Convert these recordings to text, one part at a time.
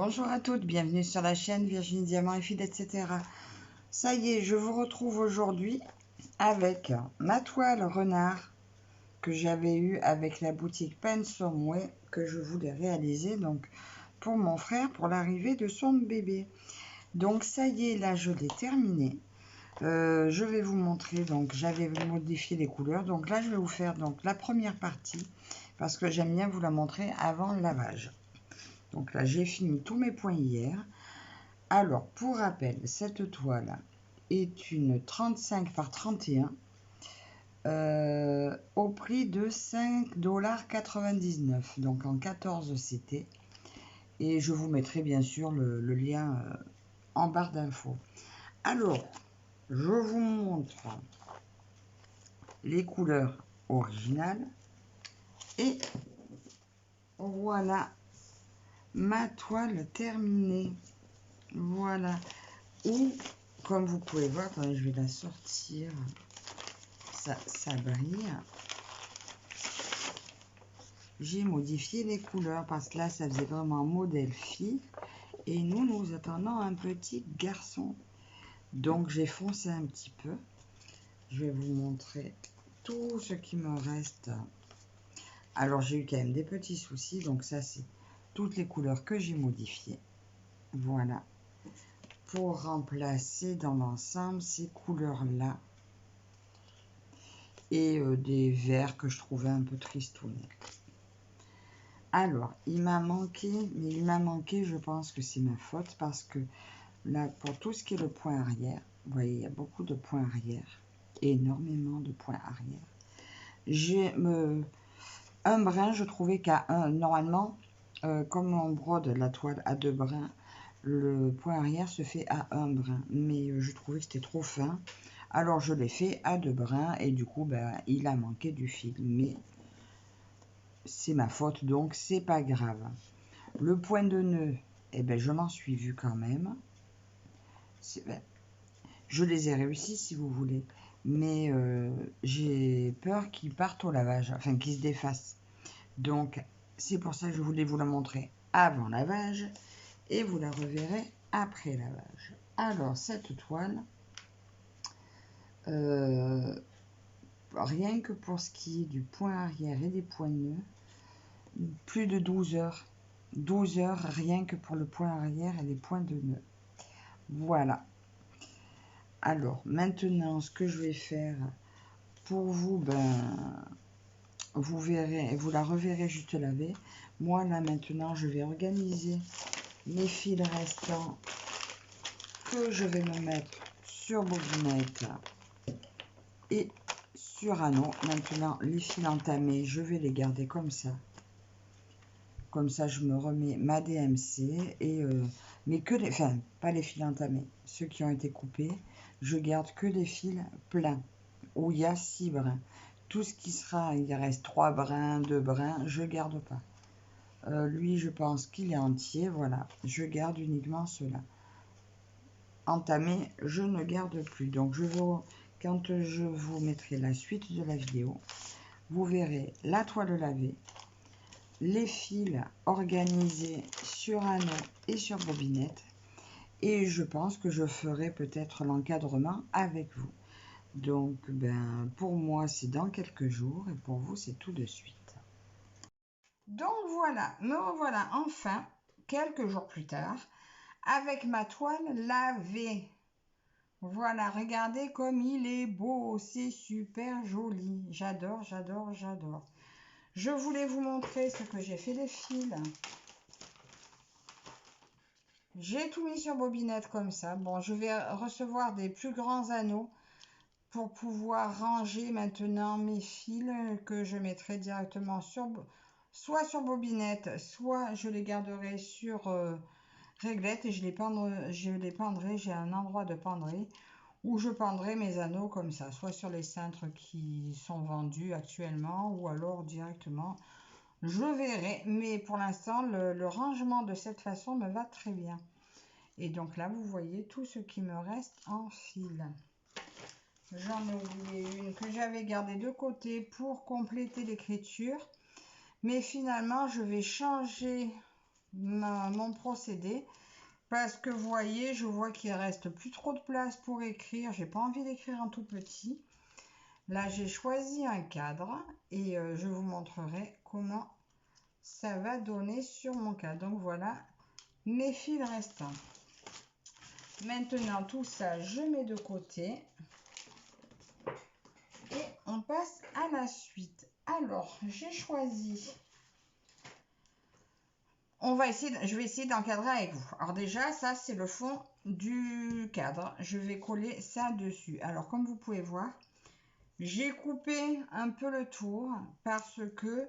Bonjour à toutes, bienvenue sur la chaîne Virginie Diamant et Fil, etc. Ça y est, je vous retrouve aujourd'hui avec ma toile renard que j'avais eue avec la boutique Pen Someway que je voulais réaliser donc pour mon frère pour l'arrivée de son bébé. Donc ça y est, là je l'ai terminé. Je vais vous montrer, donc j'avais modifié les couleurs. Donc là je vais vous faire donc la première partie parce que j'aime bien vous la montrer avant le lavage. Donc là, j'ai fini tous mes points hier. Alors, pour rappel, cette toile est une 35 par 31 au prix de 5,99 $. Donc en 14 CT. Et je vous mettrai bien sûr le lien en barre d'infos. Alors, je vous montre les couleurs originales. Et voilà ma toile terminée. Voilà. Ou, comme vous pouvez voir, attendez, je vais la sortir. Ça brille. J'ai modifié les couleurs parce que là, ça faisait vraiment modèle fille. Et nous attendons un petit garçon. Donc, j'ai foncé un petit peu. Je vais vous montrer tout ce qui me reste. Alors, j'ai eu quand même des petits soucis. Donc, ça, c'est toutes les couleurs que j'ai modifiées. Voilà. Pour remplacer dans l'ensemble ces couleurs-là. Et des verts que je trouvais un peu tristounes. Alors, il m'a manqué, je pense que c'est ma faute, parce que là, pour tout ce qui est le point arrière, vous voyez, il y a beaucoup de points arrière, énormément de points arrière. J'ai un brin, je trouvais qu'à un, normalement, comme on brode la toile à 2 brins, le point arrière se fait à 1 brin, mais je trouvais que c'était trop fin. Alors, je l'ai fait à 2 brins, et du coup, ben, il a manqué du fil, mais c'est ma faute, donc c'est pas grave. Le point de nœud, eh ben, je m'en suis vue quand même. Ben, je les ai réussis si vous voulez, mais j'ai peur qu'ils partent au lavage, enfin qu'ils se défassent. Donc c'est pour ça que je voulais vous la montrer avant lavage et vous la reverrez après lavage. Alors cette toile, rien que pour ce qui est du point arrière et des points de nœud, plus de 12 heures. 12 heures rien que pour le point arrière et les points de nœud. Voilà. Alors, maintenant, ce que je vais faire pour vous, ben, vous verrez, vous la reverrez juste lavée. Moi, là, maintenant, je vais organiser mes fils restants que je vais me mettre sur bobinette et sur anneau. Maintenant, les fils entamés, je vais les garder comme ça. Comme ça, je me remets ma DMC et mais que les, enfin, pas les fils entamés, ceux qui ont été coupés, je garde que les fils pleins où il y a 6 brins. Tout ce qui sera, il reste 3 brins, 2 brins, je garde pas. Lui, je pense qu'il est entier, voilà. Je garde uniquement cela. Entamé, je ne garde plus. Donc, quand je vous mettrai la suite de la vidéo, vous verrez la toile lavée, les fils organisés sur anneau et sur bobinette. Et je pense que je ferai peut-être l'encadrement avec vous. Donc, ben, pour moi, c'est dans quelques jours et pour vous, c'est tout de suite. Donc voilà, me revoilà enfin, quelques jours plus tard, avec ma toile lavée. Voilà, regardez comme il est beau, c'est super joli. J'adore, j'adore, j'adore. Je voulais vous montrer ce que j'ai fait les fils. J'ai tout mis sur bobinette comme ça. Bon, je vais recevoir des plus grands anneaux pour pouvoir ranger maintenant mes fils que je mettrai directement soit sur bobinette, soit je les garderai sur réglette et je les pendrai, j'ai un endroit de penderie où je pendrai mes anneaux comme ça, soit sur les cintres qui sont vendus actuellement ou alors directement. Je verrai, mais pour l'instant, le rangement de cette façon me va très bien. Et donc là, vous voyez tout ce qui me reste en fil. J'en ai oublié une que j'avais gardée de côté pour compléter l'écriture. Mais finalement, je vais changer mon procédé. Parce que vous voyez, je vois qu'il reste plus trop de place pour écrire. J'ai pas envie d'écrire en tout petit. Là, j'ai choisi un cadre et je vous montrerai comment ça va donner sur mon cadre. Donc voilà mes fils restants. Maintenant, tout ça, je mets de côté. Et on passe à la suite. Alors, j'ai choisi... je vais essayer d'encadrer avec vous. Alors déjà, ça, c'est le fond du cadre. Je vais coller ça dessus. Alors, comme vous pouvez voir, j'ai coupé un peu le tour parce que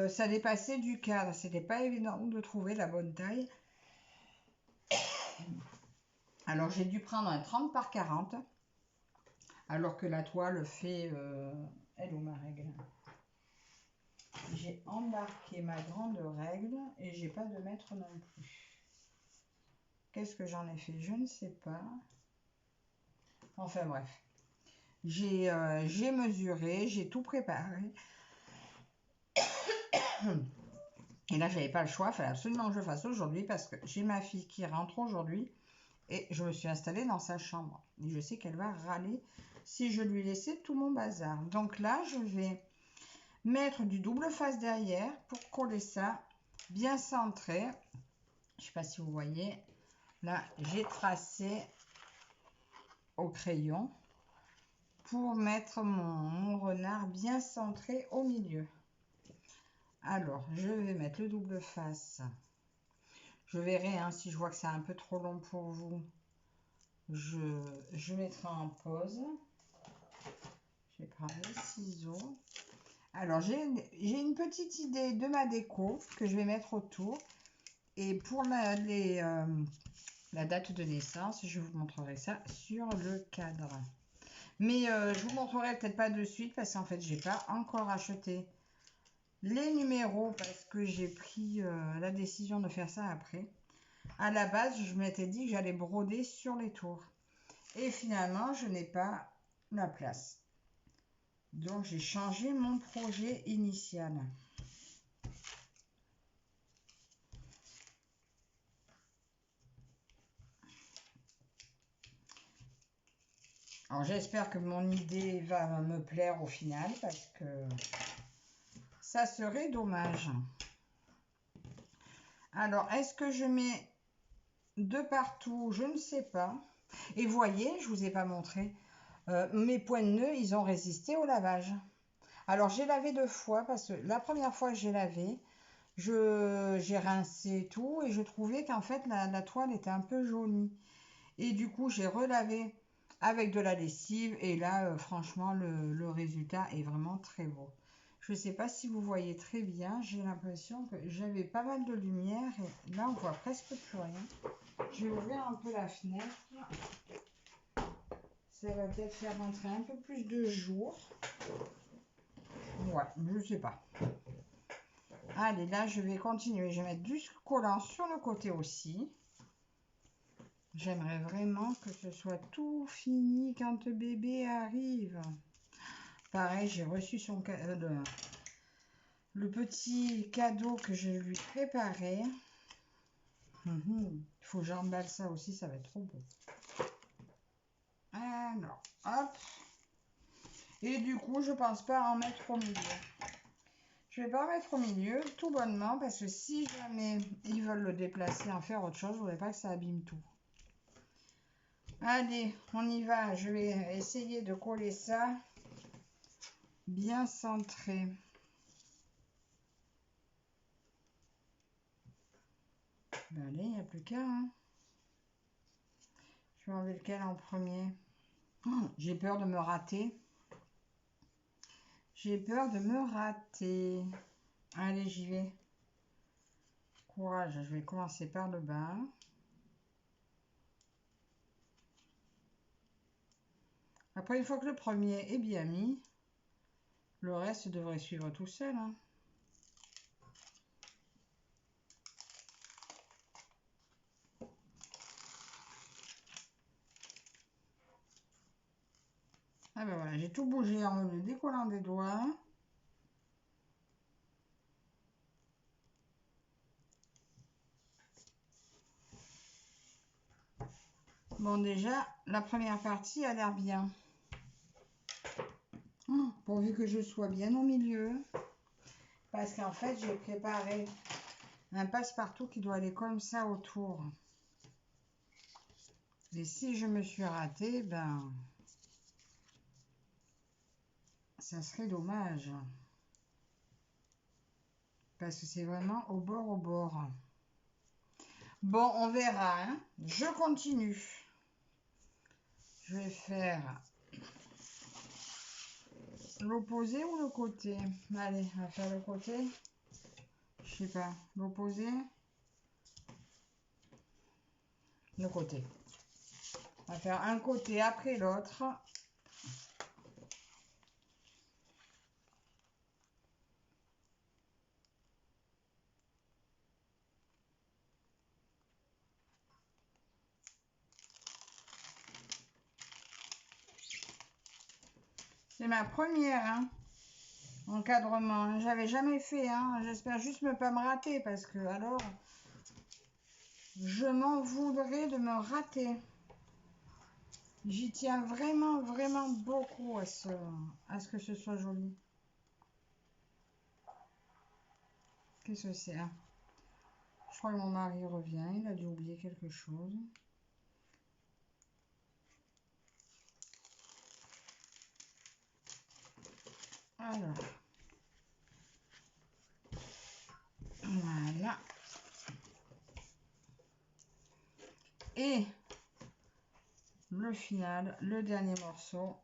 ça dépassait du cadre. C'était pas évident de trouver la bonne taille. Alors, j'ai dû prendre un 30 par 40. Alors que la toile fait... elle ou ma règle? J'ai embarqué ma grande règle et j'ai pas de mètre non plus. Qu'est-ce que j'en ai fait? Je ne sais pas. Enfin bref. J'ai mesuré, j'ai tout préparé. Et là, j'avais pas le choix. Il fallait absolument que je le fasse aujourd'hui parce que j'ai ma fille qui rentre aujourd'hui. Et je me suis installée dans sa chambre. Et je sais qu'elle va râler si je lui laissais tout mon bazar. Donc là, je vais mettre du double face derrière pour coller ça bien centré. Je ne sais pas si vous voyez. Là, j'ai tracé au crayon pour mettre mon renard bien centré au milieu. Alors, je vais mettre le double face. Je verrai hein, si je vois que c'est un peu trop long pour vous. Je mettrai en pause. Je vais prendre les ciseaux. Alors, j'ai une petite idée de ma déco que je vais mettre autour. Et pour la date de naissance, je vous montrerai ça sur le cadre. Mais je vous montrerai peut-être pas de suite parce qu'en fait, j'ai pas encore acheté les numéros parce que j'ai pris la décision de faire ça après. À la base, je m'étais dit que j'allais broder sur les tours. Et finalement, je n'ai pas la place. Donc, j'ai changé mon projet initial. Alors, j'espère que mon idée va me plaire au final parce que ça serait dommage. Alors, est-ce que je mets de partout? Je ne sais pas. Et vous voyez, je ne vous ai pas montré, mes points de nœud, ils ont résisté au lavage. Alors, j'ai lavé 2 fois parce que la première fois que j'ai lavé, j'ai rincé tout et je trouvais qu'en fait, la toile était un peu jaunie. Et du coup, j'ai relavé avec de la lessive et là, franchement, le résultat est vraiment très beau. Je ne sais pas si vous voyez très bien, j'ai l'impression que j'avais pas mal de lumière et là, on voit presque plus rien. Je vais ouvrir un peu la fenêtre. Ça va peut-être faire rentrer un peu plus de jour. Ouais, je sais pas. Allez, là, je vais continuer. Je vais mettre du collant sur le côté aussi. J'aimerais vraiment que ce soit tout fini quand bébé arrive. Pareil, j'ai reçu le petit cadeau que je lui préparais. Il faut que j'emballe ça aussi, ça va être trop beau. Alors, hop. Et du coup, je pense pas en mettre au milieu. Je vais pas en mettre au milieu, tout bonnement, parce que si jamais ils veulent le déplacer, en faire autre chose, je voudrais pas que ça abîme tout. Allez, on y va. Je vais essayer de coller ça bien centré. Ben allez, il n'y a plus qu'à. Hein. Je vais enlever lequel en premier. Oh, j'ai peur de me rater. J'ai peur de me rater. Allez, j'y vais. Courage, je vais commencer par le bas. Après, une fois que le premier est bien mis, le reste devrait suivre tout seul. Hein. Ah ben voilà, j'ai tout bougé en me décollant des doigts. Bon, déjà, la première partie a l'air bien. Pourvu que je sois bien au milieu. Parce qu'en fait, j'ai préparé un passe-partout qui doit aller comme ça autour. Et si je me suis ratée, ben, ça serait dommage. Parce que c'est vraiment au bord, au bord. Bon, on verra, hein. Je continue. Je vais faire l'opposé ou le côté? Allez, on va faire le côté. Je sais pas, l'opposé. Le côté. On va faire un côté après l'autre. C'est ma première, hein, encadrement. J'avais jamais fait, hein. J'espère juste ne pas me rater parce que alors, je m'en voudrais de me rater. J'y tiens vraiment, vraiment beaucoup à ce que ce soit joli. Qu'est-ce que c'est, hein? Je crois que mon mari revient. Il a dû oublier quelque chose. Alors. Voilà. Et le final, le dernier morceau.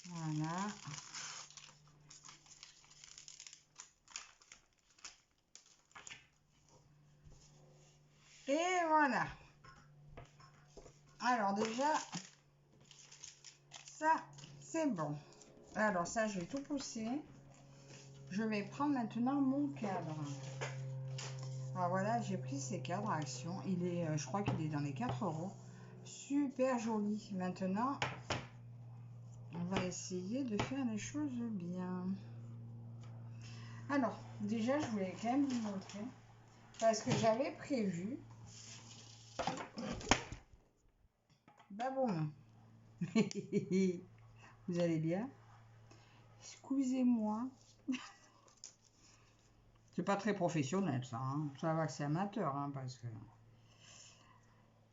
Voilà. Et voilà. Alors déjà, ça, c'est bon. Alors ça, je vais tout pousser. Je vais prendre maintenant mon cadre. Alors voilà, j'ai pris ces cadres à Action. Il est, je crois qu'il est dans les 4 €. Super joli. Maintenant, on va essayer de faire les choses bien. Alors, déjà, je voulais quand même vous montrer. Parce que j'avais prévu... Bah bon. Vous allez bien? Excusez-moi. C'est pas très professionnel, ça. Hein. Ça va que c'est amateur, hein, parce que...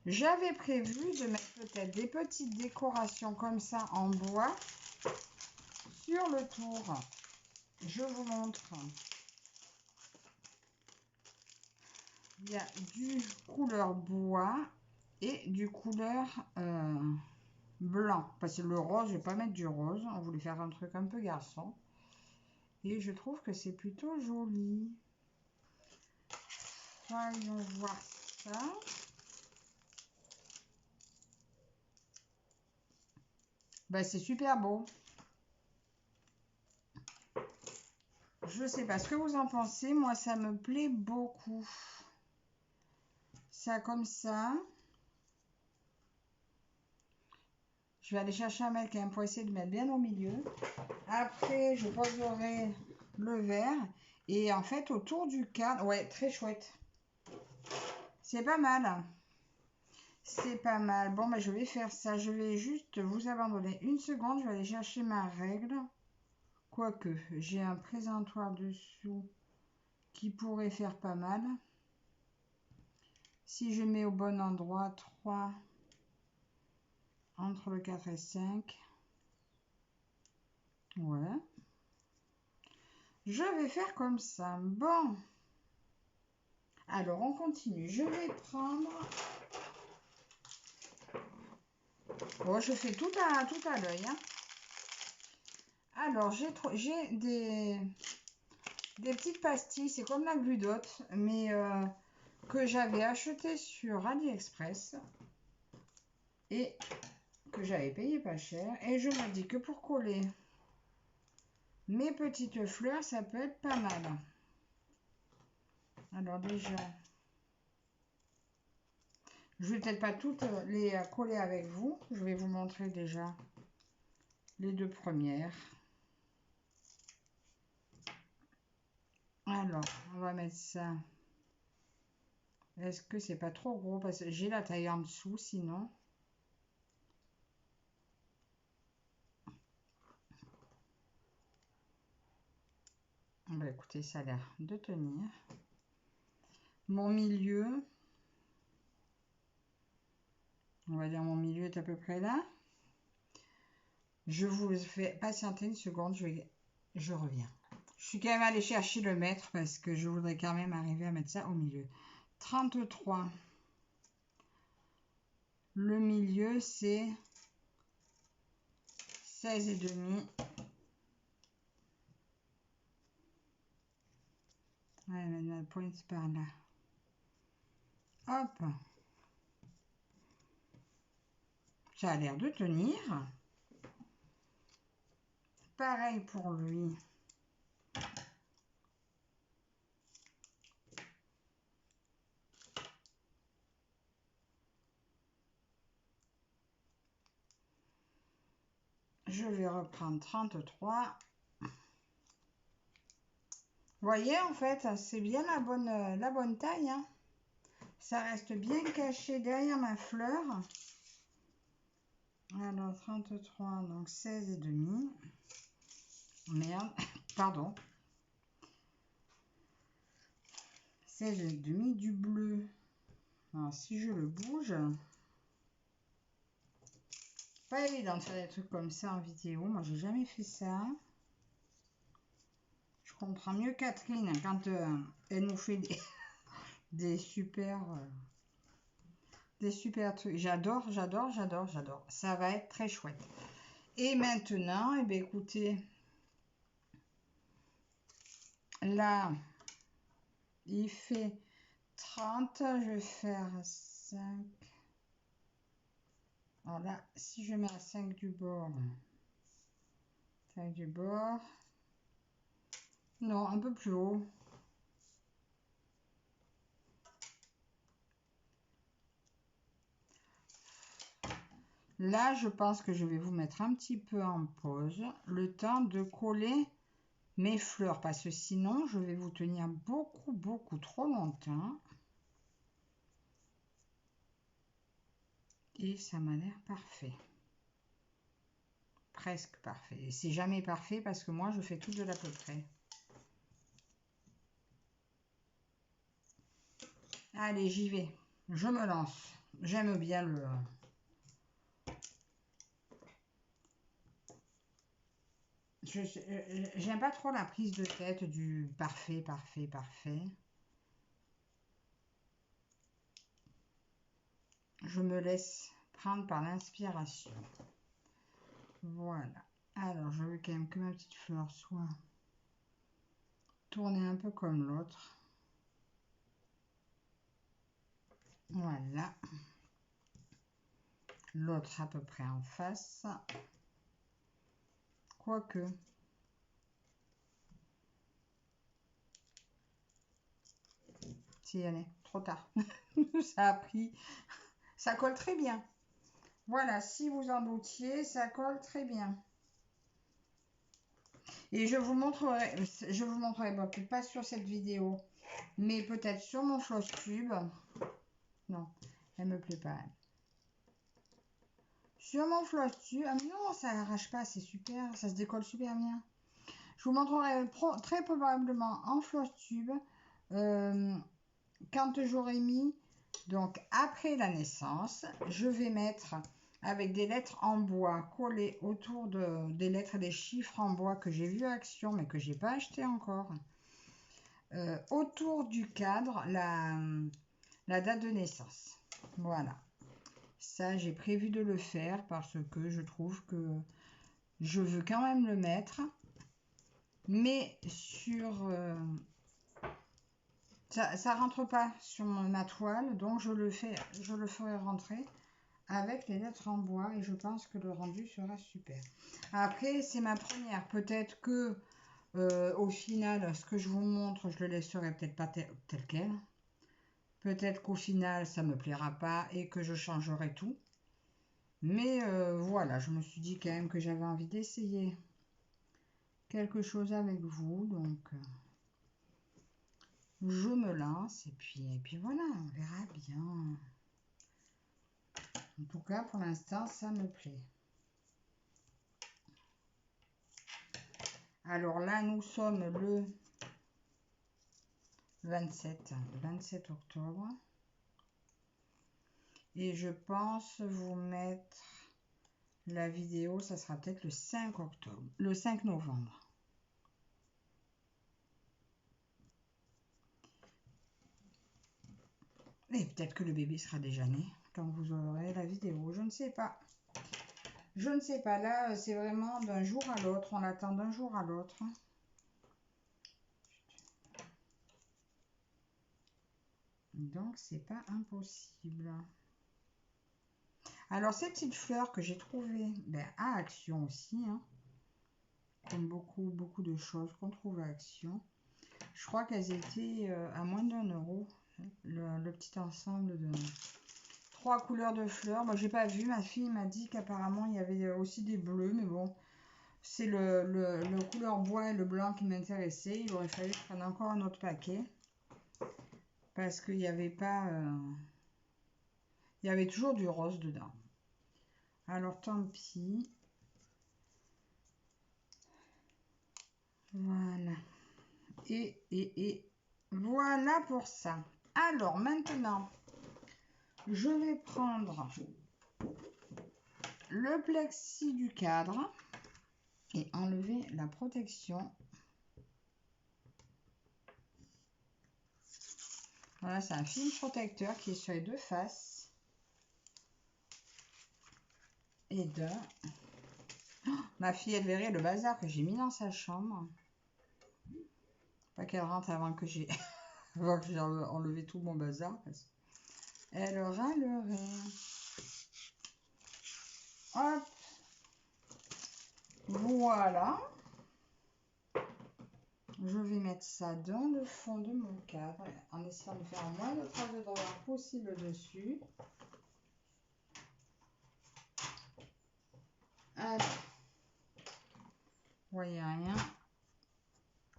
J'avais prévu de mettre peut-être des petites décorations comme ça en bois sur le tour. Je vous montre. Il y a du couleur bois et du couleur blanc. Parce que le rose, je vais pas mettre du rose. On voulait faire un truc un peu garçon. Et je trouve que c'est plutôt joli. Voyons voir ça. Ben, c'est super beau. Je sais pas ce que vous en pensez. Moi, ça me plaît beaucoup. Ça comme ça. Je vais aller chercher un mec pour essayer de mettre bien au milieu. Après, je poserai le verre. Et en fait, autour du cadre... Ouais, très chouette. C'est pas mal. C'est pas mal. Bon, ben, je vais faire ça. Je vais juste vous abandonner une seconde. Je vais aller chercher ma règle. Quoique, j'ai un présentoir dessous qui pourrait faire pas mal. Si je mets au bon endroit 3 entre le 4 et 5. Ouais. Je vais faire comme ça. Bon. Alors, on continue. Je vais prendre... Bon, je fais tout à l'œil. Hein. Alors, j'ai des petites pastilles. C'est comme la gludote, mais que j'avais acheté sur AliExpress. Et que j'avais payé pas cher. Et je me dis que pour coller mes petites fleurs, ça peut être pas mal. Alors déjà... Je vais peut-être pas toutes les coller avec vous. Je vais vous montrer déjà les deux premières. Alors, on va mettre ça. Est-ce que c'est pas trop gros? Parce que j'ai la taille en dessous, sinon. Bah, écoutez, ça a l'air de tenir. Mon milieu. On va dire mon milieu est à peu près là. Je vous fais patienter une seconde, je reviens. Je suis quand même allée chercher le mètre parce que je voudrais quand même arriver à mettre ça au milieu. 33. Le milieu, c'est 16,5. Ouais, maintenant, la pointe par là. Hop. Ça a l'air de tenir. Pareil pour lui. Je vais reprendre 33. Vous voyez, en fait, c'est bien la bonne taille. Hein. Ça reste bien caché derrière ma fleur. Alors, 33, donc 16,5. Merde, pardon. 16,5 du bleu. Alors, si je le bouge... Pas évident de faire des trucs comme ça en vidéo. Moi, j'ai jamais fait ça. Je comprends mieux Catherine quand elle nous fait des super trucs. J'adore. Ça va être très chouette. Et maintenant, eh bien, écoutez, là, il fait 30. Je vais faire 5. Alors là, si je mets à 5 du bord, 5 du bord, non, un peu plus haut. Là, je pense que je vais vous mettre un petit peu en pause, le temps de coller mes fleurs, parce que sinon, je vais vous tenir beaucoup trop longtemps. Et ça m'a l'air parfait. Presque parfait. Et c'est jamais parfait parce que moi, je fais tout de l'à peu près. Allez, j'y vais. Je me lance. J'aime bien le... J'aime pas trop la prise de tête du parfait. Je me laisse prendre par l'inspiration. Voilà. Alors, je veux quand même que ma petite fleur soit tournée un peu comme l'autre. Voilà. L'autre à peu près en face. Quoique. Si, allez, trop tard. Ça a pris. Ça colle très bien. Voilà, si vous en doutiez, ça colle très bien. Et je vous montrerai, bon, peut-être pas sur cette vidéo, mais peut-être sur mon floss tube. Non, elle me plaît pas. Sur mon floss tube, ah mais non, ça n'arrache pas, c'est super, ça se décolle super bien. Je vous montrerai très probablement en floss tube quand j'aurai mis, donc après la naissance, je vais mettre avec des lettres en bois collées autour des lettres et des chiffres en bois que j'ai vu à Action mais que j'ai pas acheté encore. Autour du cadre, la date de naissance. Voilà. Ça, j'ai prévu de le faire parce que je trouve que je veux quand même le mettre. Mais sur... ça rentre pas sur ma toile, donc je le ferai rentrer avec les lettres en bois et je pense que le rendu sera super. Après, c'est ma première. Peut-être que au final, ce que je vous montre, je le laisserai peut-être pas tel quel. Peut-être qu'au final, ça me plaira pas et que je changerai tout. Mais voilà, je me suis dit quand même que j'avais envie d'essayer quelque chose avec vous. Donc, je me lance et puis voilà, on verra bien. En tout cas, pour l'instant, ça me plaît. Alors là, nous sommes le 27 octobre. Et je pense vous mettre la vidéo, ça sera peut-être le 5 octobre, le 5 novembre. Et peut-être que le bébé sera déjà né quand vous aurez la vidéo, je ne sais pas. Je ne sais pas, là c'est vraiment d'un jour à l'autre, on attend d'un jour à l'autre. Donc c'est pas impossible. Alors ces petites fleurs que j'ai trouvées à Action aussi, hein, comme beaucoup de choses qu'on trouve à Action. Je crois qu'elles étaient à moins d'1 €. Le petit ensemble de 3 couleurs de fleurs. Moi, j'ai pas vu. Ma fille m'a dit qu'apparemment, il y avait aussi des bleus. Mais bon, c'est le couleur bois et le blanc qui m'intéressait. Il aurait fallu prendre encore un autre paquet. Parce qu'il n'y avait pas... il y avait toujours du rose dedans. Alors, tant pis. Voilà. Et voilà pour ça. Alors, maintenant, je vais prendre le plexi du cadre et enlever la protection. Voilà, c'est un film protecteur qui est sur les deux faces. Et d'un. Oh, ma fille, elle verrait le bazar que j'ai mis dans sa chambre. Pas qu'elle rentre avant que j'ai enlevé tout mon bazar. Elle râlerait. Hop. Voilà. Je vais mettre ça dans le fond de mon cadre en essayant de faire le moins de traces de droit possible dessus. Alors, vous voyez rien.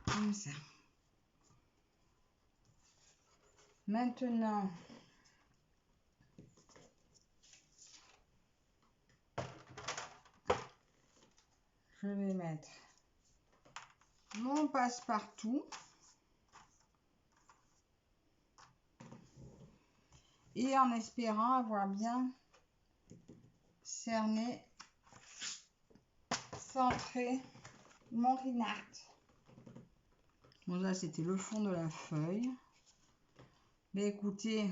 Comme ça. Maintenant, je vais mettre mon passe-partout. Et en espérant avoir bien cerné, centré mon Rinart. Bon, là, c'était le fond de la feuille. Mais écoutez,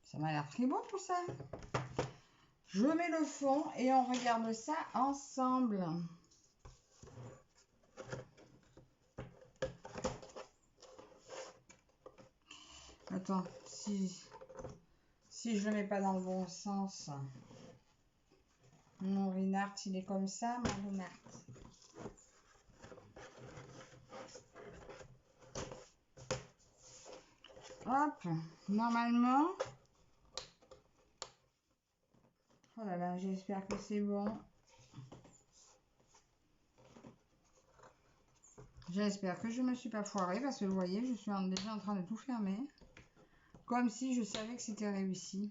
ça m'a l'air très beau tout ça. Je mets le fond et on regarde ça ensemble. Attends, si je le mets pas dans le bon sens. Mon Rinart, il est comme ça, mon Rinart. Hop, normalement. Oh là là, j'espère que c'est bon. J'espère que je ne me suis pas foirée parce que vous voyez, je suis déjà en train de tout fermer. Comme si je savais que c'était réussi.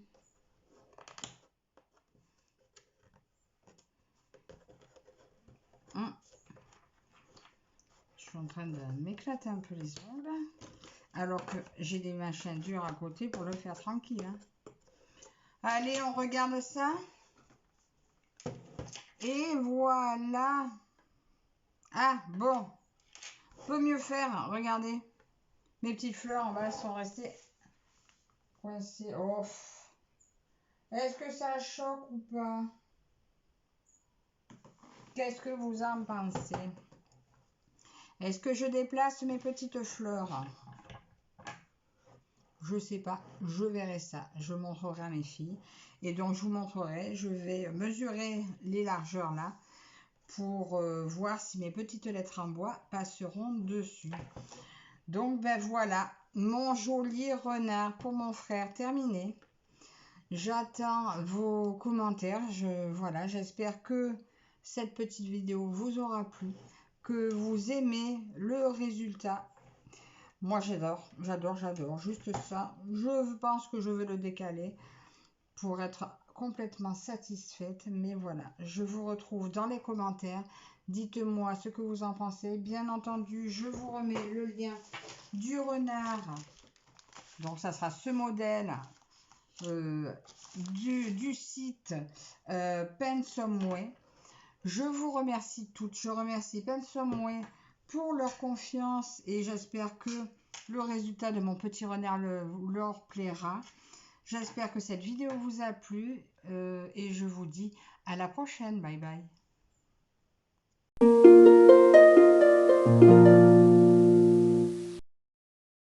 Je suis en train de m'éclater un peu les ongles. Alors que j'ai des machins durs à côté pour le faire tranquille. Hein. Allez, on regarde ça. Et voilà. Ah, bon. On peut mieux faire. Regardez. Mes petites fleurs en bas sont restées coincées. Oh. Est-ce que ça choque ou pas? Qu'est-ce que vous en pensez? Est-ce que je déplace mes petites fleurs? Je sais pas, je verrai ça, je montrerai à mes filles. Et donc je vous montrerai, je vais mesurer les largeurs là pour voir si mes petites lettres en bois passeront dessus. Donc ben voilà, mon joli renard pour mon frère terminé. J'attends vos commentaires, voilà, j'espère que cette petite vidéo vous aura plu. que vous aimez le résultat. Moi, j'adore, j'adore, j'adore. Juste ça, je pense que je vais le décaler pour être complètement satisfaite. Mais voilà, je vous retrouve dans les commentaires. Dites-moi ce que vous en pensez. Bien entendu, je vous remets le lien du renard. Donc, ça sera ce modèle du site Pensomeway. Je vous remercie toutes. Je remercie Pensomeway pour leur confiance et j'espère que le résultat de mon petit renard leur plaira. J'espère que cette vidéo vous a plu et je vous dis à la prochaine. Bye bye.